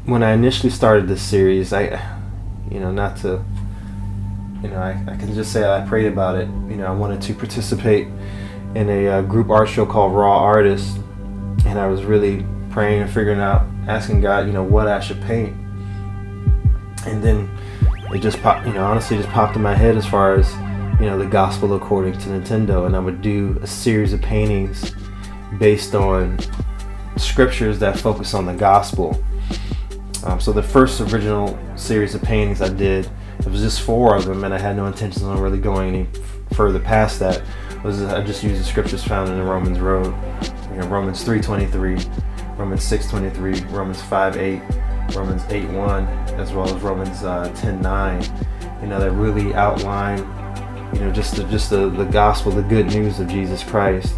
when I initially started this series, I can just say I prayed about it. I wanted to participate in a group art show called Raw Artists, and I was really praying and figuring out, asking God, what I should paint. And then it just honestly just popped in my head as far as, the gospel according to Nintendo, and I would do a series of paintings based on scriptures that focus on the gospel. So the first original series of paintings I did, it was just 4 of them, and I had no intentions on really going any further past that. I just used the scriptures found in the Romans Road, Romans 3:23, Romans 6:23, Romans 5:8, Romans 8:1, as well as Romans 10:9. That really outline, just the gospel, the good news of Jesus Christ.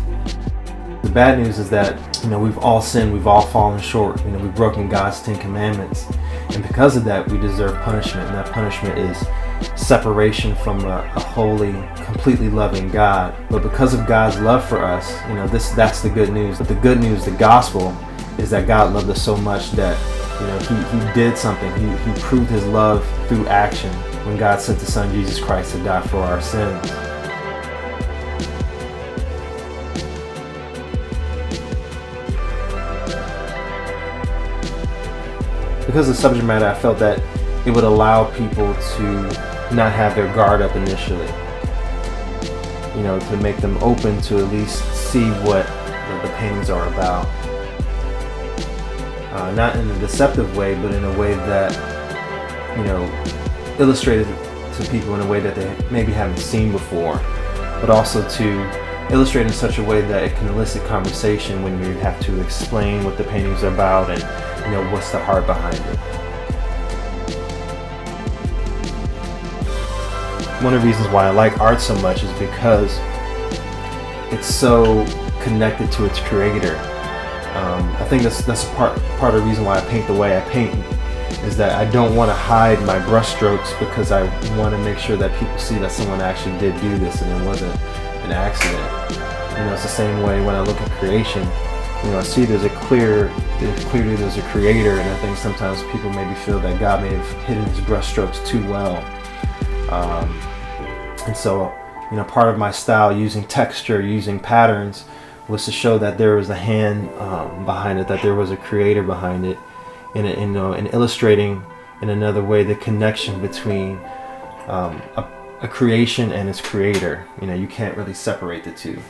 The bad news is that, we've all sinned, we've all fallen short, we've broken God's 10 commandments. And because of that, we deserve punishment, and that punishment is separation from a holy, completely loving God. But because of God's love for us, that's the good news. But the good news, the gospel, is that God loved us so much that, he did something. He proved his love through action when God sent his son Jesus Christ to die for our sins. Because of the subject matter, I felt that it would allow people to not have their guard up initially. To make them open to at least see what the paintings are about. Not in a deceptive way, but in a way that, illustrated to people in a way that they maybe haven't seen before. But also to illustrate in such a way that it can elicit conversation when you have to explain what the paintings are about and, what's the heart behind it. One of the reasons why I like art so much is because it's so connected to its creator. I think that's part of the reason why I paint the way I paint, is that I don't want to hide my brushstrokes, because I want to make sure that people see that someone actually did do this and it wasn't an accident. It's the same way when I look at creation. I see there's clearly there's a creator, and I think sometimes people maybe feel that God may have hidden his brushstrokes too well. And so, part of my style, using texture, using patterns, was to show that there was a hand behind it, that there was a creator behind it, and illustrating in another way the connection between a creation and its creator. You can't really separate the two.